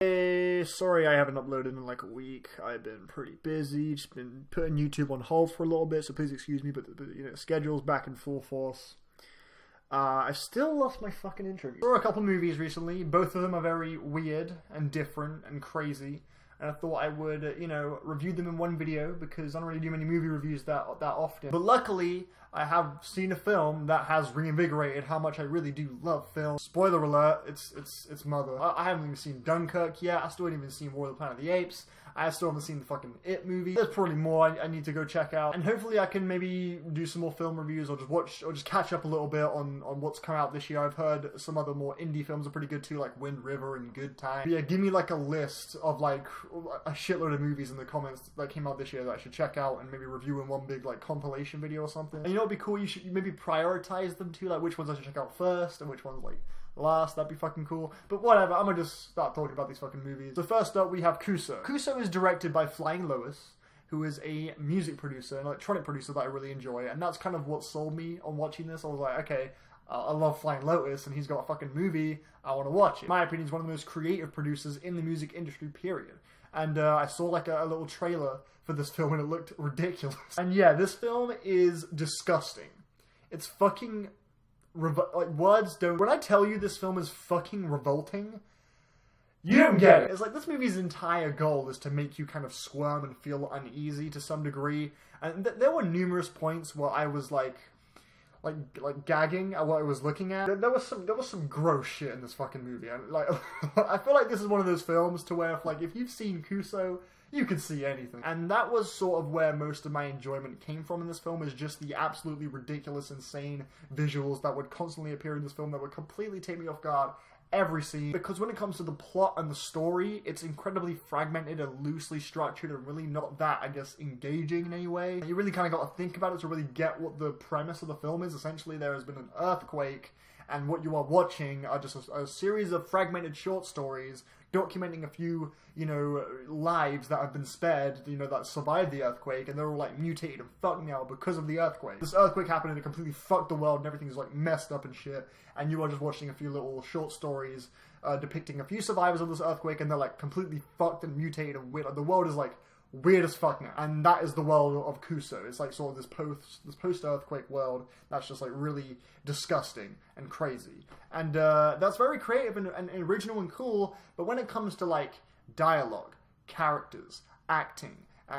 Hey, sorry I haven't uploaded in like a week. I've been pretty busy, just been putting YouTube on hold for a little bit, so please excuse me, but you know, schedule's back in full force. I still lost my fucking intro. I saw a couple movies recently. Both of them are very weird and different and crazy. And I thought I would, you know, review them in one video because I don't really do many movie reviews that often. But luckily, I have seen a film that has reinvigorated how much I really do love film. Spoiler alert, it's Mother. I haven't even seen Dunkirk yet. I still haven't even seen War of the Planet of the Apes. I still haven't seen the fucking It movie. There's probably more I need to go check out. And hopefully I can maybe do some more film reviews or just watch, or just catch up a little bit on what's come out this year. I've heard some other more indie films are pretty good too, like Wind River and Good Time. But yeah, give me like a list of like a shitload of movies in the comments that came out this year that I should check out and maybe review in one big like compilation video or something. And you know what'd be cool? You should maybe prioritize them too, like which ones I should check out first and which ones like last. That'd be fucking cool. But whatever, I'm gonna just start talking about these fucking movies. So first up, we have Kuso. Kuso is directed by Flying Lotus, who is a music producer, an electronic producer that I really enjoy, and that's kind of what sold me on watching this. I was like, okay, I love Flying Lotus, and he's got a fucking movie, I want to watch it. In my opinion, he's one of the most creative producers in the music industry, period. And I saw like a little trailer for this film, and it looked ridiculous. And yeah, this film is disgusting. It's fucking like, words don't... When I tell you this film is fucking revolting, you don't get it. It's like this movie's entire goal is to make you kind of squirm and feel uneasy to some degree. And there were numerous points where I was like gagging at what I was looking at. There was some gross shit in this fucking movie. And like, I feel like this is one of those films to where if you've seen Kuso, you can see anything. And that was sort of where most of my enjoyment came from in this film, is just the absolutely ridiculous, insane visuals that would constantly appear in this film that would completely take me off guard every scene. Because when it comes to the plot and the story, it's incredibly fragmented and loosely structured and really not that, I guess, engaging in any way. You really kind of got to think about it to really get what the premise of the film is. Essentially, there has been an earthquake, and what you are watching are just a series of fragmented short stories documenting a few, you know, lives that have been spared, you know, that survived the earthquake, and they're all like mutated and fucked now because of the earthquake. This earthquake happened and it completely fucked the world and everything's like messed up and shit, and you are just watching a few little short stories depicting a few survivors of this earthquake, and they're like completely fucked and mutated and weird. Like, the world is like weird as fuck now. And that is the world of Kuso. It's like sort of this post-earthquake world that's just like really disgusting and crazy. And that's very creative and original and cool, but when it comes to like dialogue, characters, acting,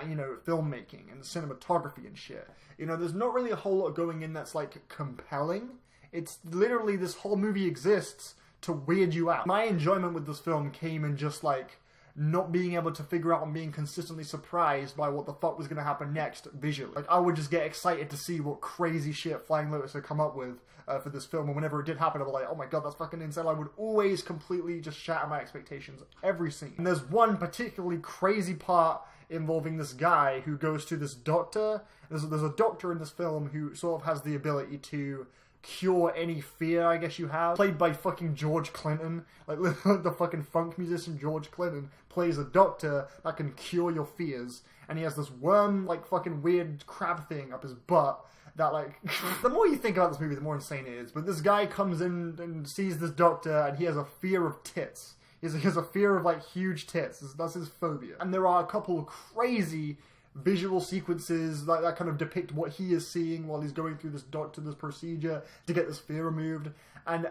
you know, filmmaking and cinematography and shit, you know, there's not really a whole lot going in that's like compelling. It's literally, this whole movie exists to weird you out. My enjoyment with this film came in just like not being able to figure out and being consistently surprised by what the fuck was going to happen next visually. Like, I would just get excited to see what crazy shit Flying Lotus had come up with for this film, and whenever it did happen, I was like, oh my god, that's fucking insane. I would always completely just shatter my expectations every scene. And there's one particularly crazy part involving this guy who goes to this doctor. There's a doctor in this film who sort of has the ability to cure any fear, I guess you have. Played by fucking George Clinton. Like, the fucking funk musician George Clinton plays a doctor that can cure your fears. And he has this worm, like, fucking weird crab thing up his butt that, like... The more you think about this movie, the more insane it is. But this guy comes in and sees this doctor, and he has a fear of tits. He has a fear of, like, huge tits. That's his phobia. And there are a couple of crazy visual sequences that kind of depict what he is seeing while he's going through this procedure to get this fear removed, and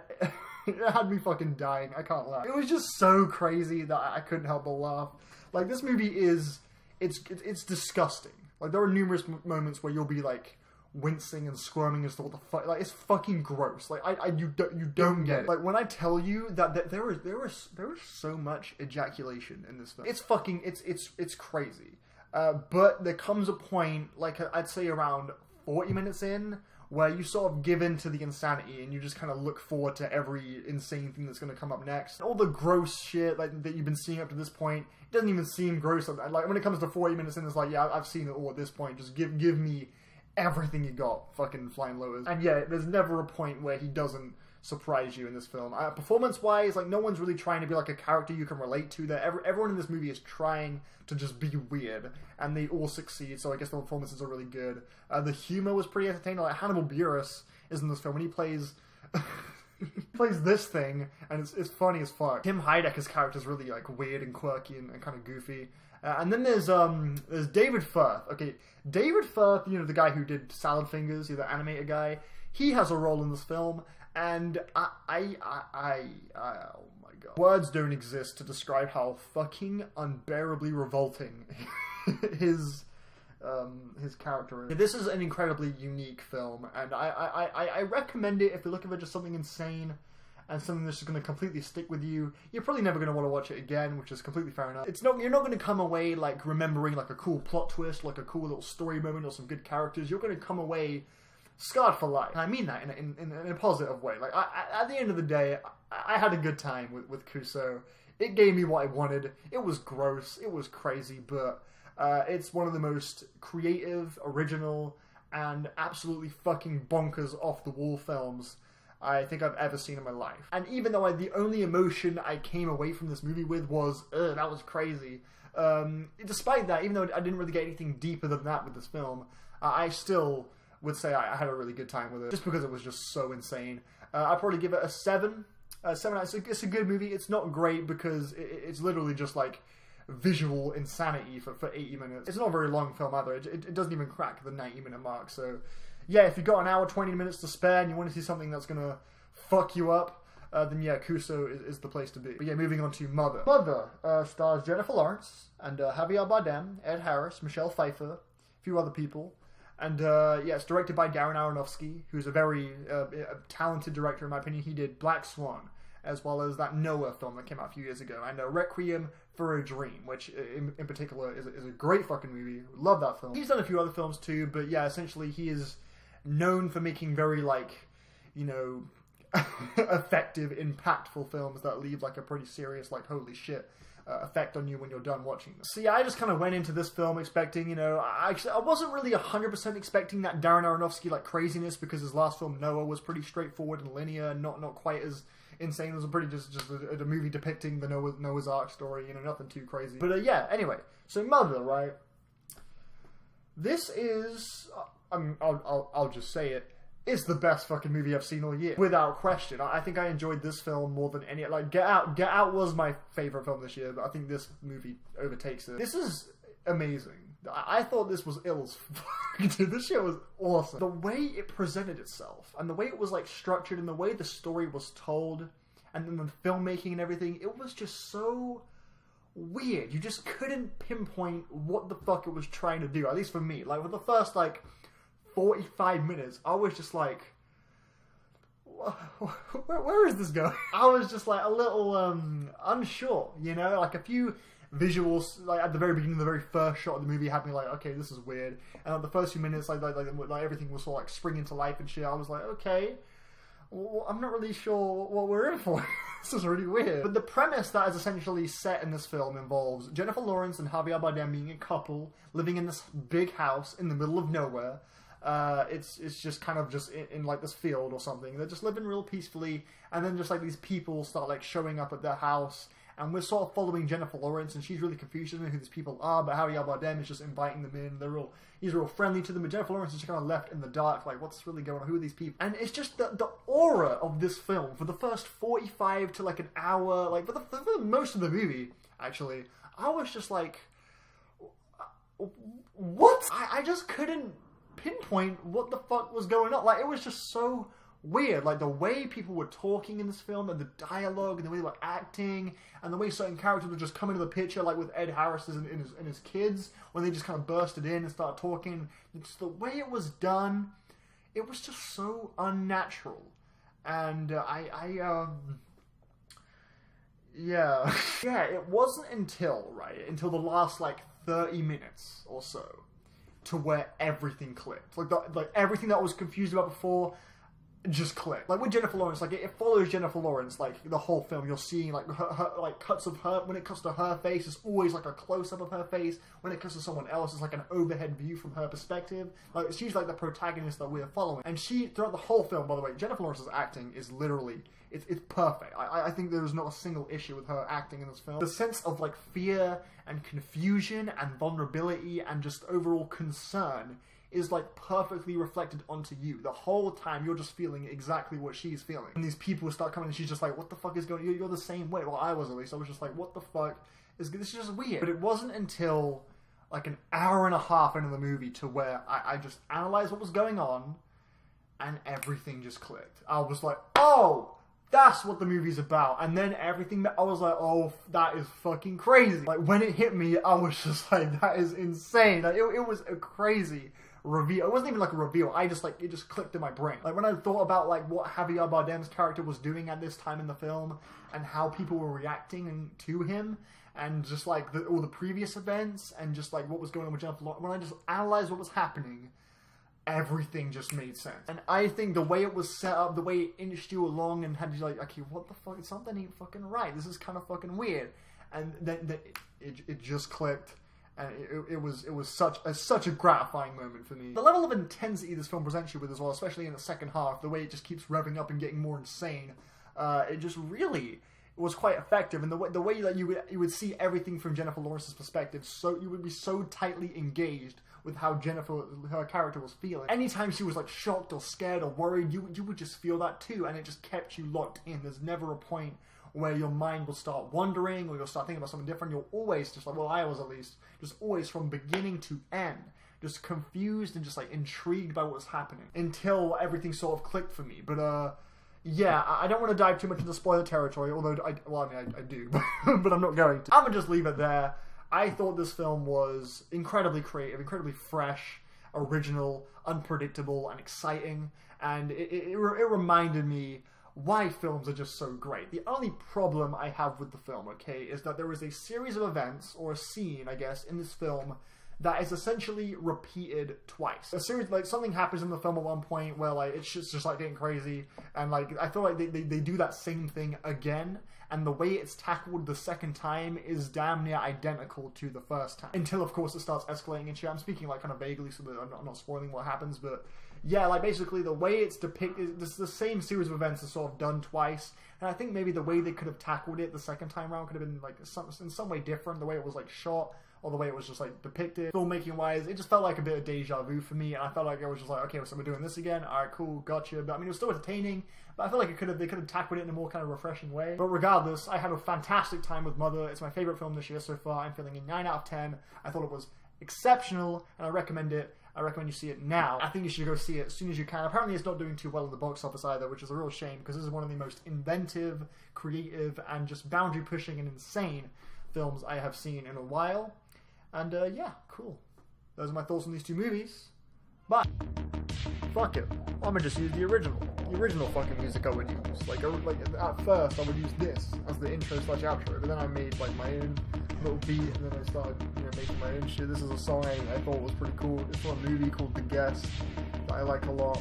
it had me fucking dying. I can't laugh. It was just so crazy that I couldn't help but laugh. Like, this movie is, it's disgusting. Like, there are numerous moments where you'll be like wincing and squirming as to what the fuck. Like, it's fucking gross. Like, you don't get it. Like, when I tell you that there is so much ejaculation in this film, it's fucking, it's crazy. But there comes a point, like, I'd say around 40 minutes in, where you sort of give in to the insanity and you just kind of look forward to every insane thing that's going to come up next. All the gross shit like that you've been seeing up to this point, it doesn't even seem gross. Like, when it comes to 40 minutes in, it's like, yeah, I've seen it all at this point. Just give me everything you got, fucking Flying Lotus. And yeah, there's never a point where he doesn't surprise you in this film. Performance-wise, like, no one's really trying to be like a character you can relate to. That everyone in this movie is trying to just be weird, and they all succeed, so I guess the performances are really good. The humor was pretty entertaining. Like, Hannibal Buress is in this film, and he plays He plays this thing, and it's funny as fuck. Tim Heidecker's character is really like weird and quirky and kind of goofy. And then there's David Firth. Okay, David Firth, you know, the guy who did Salad Fingers, the animator guy. He has a role in this film, and oh my god, words don't exist to describe how fucking unbearably revolting his character is. This is an incredibly unique film, and I recommend it if you're looking for just something insane and something that's just going to completely stick with you. You're probably never going to want to watch it again, which is completely fair enough. You're not going to come away like remembering like a cool plot twist, like a cool little story moment or some good characters. You're going to come away scarred for life. And I mean that in a positive way. Like at the end of the day, I had a good time with Kuso. It gave me what I wanted. It was gross. It was crazy, but it's one of the most creative, original, and absolutely fucking bonkers off-the-wall films I think I've ever seen in my life. And even though the only emotion I came away from this movie with was, ugh, that was crazy. Despite that, even though I didn't really get anything deeper than that with this film, I still would say I had a really good time with it, just because it was just so insane. I'd probably give it a 7. 7 it's a good movie. It's not great because it's literally just like visual insanity for 80 minutes. It's not a very long film either. It doesn't even crack the 90-minute mark. So yeah, if you've got an hour, 20 minutes to spare and you want to see something that's going to fuck you up, then yeah, Kuso is the place to be. But yeah, moving on to Mother. Mother stars Jennifer Lawrence and Javier Bardem, Ed Harris, Michelle Pfeiffer, a few other people. And yeah, it's directed by Darren Aronofsky, who's a very talented director in my opinion. He did Black Swan, as well as that Noah film that came out a few years ago, and Requiem for a Dream, which in particular is a great fucking movie. Love that film. He's done a few other films too, but yeah, essentially he is known for making very, like, you know, effective, impactful films that leave like a pretty serious, like, holy shit effect on you when you're done watching them. So yeah, I just kind of went into this film expecting, you know, I wasn't really 100% expecting that Darren Aronofsky like craziness, because his last film Noah was pretty straightforward and linear and not quite as insane. It was a pretty just a movie depicting the Noah's Ark story, you know, nothing too crazy. But yeah, anyway, so Mother, right? This is, I'll just say it. It's the best fucking movie I've seen all year, without question. I think I enjoyed this film more than any. Like Get Out was my favorite film this year, but I think this movie overtakes it. This is amazing. I thought this was ill as fuck, dude. This shit was awesome. The way it presented itself, and the way it was like structured, and the way the story was told, and then the filmmaking and everything, it was just so weird. You just couldn't pinpoint what the fuck it was trying to do. At least for me, like with the first like 45 minutes, I was just like, where is this going? I was just like a little unsure, you know, like a few visuals like at the very beginning, the very first shot of the movie had me like, okay, this is weird. And at the first few minutes, like everything was sort of like springing to life and shit. I was like, okay, well, I'm not really sure what we're in for. This is really weird. But the premise that is essentially set in this film involves Jennifer Lawrence and Javier Bardem being a couple living in this big house in the middle of nowhere. It's just kind of just in like this field or something. They're just living real peacefully, and then just like these people start like showing up at their house, and we're sort of following Jennifer Lawrence, and she's really confused. She doesn't know who these people are, but Javier Bardem is just inviting them in. He's real friendly to them, but Jennifer Lawrence is just kind of left in the dark, like, what's really going on? Who are these people? And it's just the aura of this film for the first 45 to like an hour, like for most of the movie, actually, I was just like, what? I just couldn't pinpoint what the fuck was going on. Like, it was just so weird. Like, the way people were talking in this film, and the dialogue, and the way they were acting, and the way certain characters would just come into the picture, like with Ed Harris and his kids, when they just kind of bursted in and started talking. It's the way it was done, it was just so unnatural. And yeah. Yeah, it wasn't until the last, like, 30 minutes or so to where everything clicked. Like everything that I was confused about before just clicked. Like with Jennifer Lawrence, like it follows Jennifer Lawrence like the whole film. You're seeing like her like cuts of her. When it comes to her face, it's always like a close up of her face. When it comes to someone else, it's like an overhead view from her perspective. Like she's like the protagonist that we're following, and she throughout the whole film. By the way, Jennifer Lawrence's acting is literally it's perfect. I think there's not a single issue with her acting in this film. The sense of like fear and confusion and vulnerability and just overall concern is like perfectly reflected onto you. The whole time you're just feeling exactly what she's feeling. And these people start coming and she's just like, what the fuck is going on? You're the same way. Well, I was at least. I was just like, what the fuck is this? Is just weird. But it wasn't until like an hour and a half into the movie to where I just analyzed what was going on and everything just clicked. I was like, oh, that's what the movie's about. And then everything, I was like, oh, that is fucking crazy. Like, when it hit me, I was just like, that is insane. Like, it was a crazy reveal. It wasn't even like a reveal. I just, like, it just clicked in my brain. Like, when I thought about, like, what Javier Bardem's character was doing at this time in the film and how people were reacting to him and just, like, all the previous events and just, like, what was going on with Jennifer Lawrence, when I just analyzed what was happening, everything just made sense. And I think the way it was set up, the way it inched you along and had you like, okay, what the fuck? Something ain't fucking right. This is kind of fucking weird. And then it just clicked. And it was such a gratifying moment for me. The level of intensity this film presents you with as well, especially in the second half, the way it just keeps revving up and getting more insane, it just really was quite effective. And the way that you would see everything from Jennifer Lawrence's perspective, so you would be so tightly engaged with how her character was feeling. Anytime she was like shocked or scared or worried, you would just feel that too, and it just kept you locked in. There's never a point where your mind will start wandering or you'll start thinking about something different. You'll always just like, well, I was at least, just always from beginning to end, just confused and just like intrigued by what was happening until everything sort of clicked for me. But yeah, I don't want to dive too much into spoiler territory, although I do, but I'm not going to. I'm gonna just leave it there. I thought this film was incredibly creative, incredibly fresh, original, unpredictable, and exciting, and it reminded me why films are just so great. The only problem I have with the film, okay, is that there is a series of events, or a scene, I guess, in this film that is essentially repeated twice. A series, like, something happens in the film at one point where, like, it's just like, getting crazy, and, like, I feel like they do that same thing again, and the way it's tackled the second time is damn near identical to the first time. Until, of course, it starts escalating and shit. I'm speaking, like, kind of vaguely so that I'm not spoiling what happens, but yeah, like, basically, the way it's depicted, this the same series of events is sort of done twice, and I think maybe the way they could have tackled it the second time around could have been, like, in some way different, the way it was, like, shot, or the way it was just, like, depicted. Filmmaking-wise, it just felt like a bit of deja vu for me, and I felt like I was just like, okay, so we're doing this again, alright, cool, gotcha. But, I mean, it was still entertaining, but I feel like they could have tackled it in a more kind of refreshing way. But regardless, I had a fantastic time with Mother. It's my favorite film this year so far. I'm feeling a 9 out of 10. I thought it was exceptional, and I recommend it. I recommend you see it now. I think you should go see it as soon as you can. Apparently it's not doing too well in the box office either, which is a real shame, because this is one of the most inventive, creative, and just boundary-pushing and insane films I have seen in a while. And yeah, cool. Those are my thoughts on these two movies. But fuck it, I'm gonna just use the original fucking music I would use. Like at first I would use this as the intro/outro, but then I made like my own little beat, and then I started, making my own shit. This is a song I thought was pretty cool. It's from a movie called The Guest that I like a lot.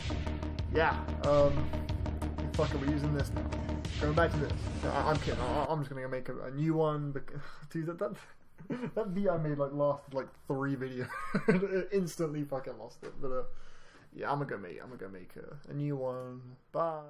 Yeah, fuck it, we're using this now. Going back to this. I'm kidding. I'm just gonna make a new one. Dude, that beat I made lasted 3 videos. Instantly fucking lost it. But yeah, I'm gonna go make a new one. Bye.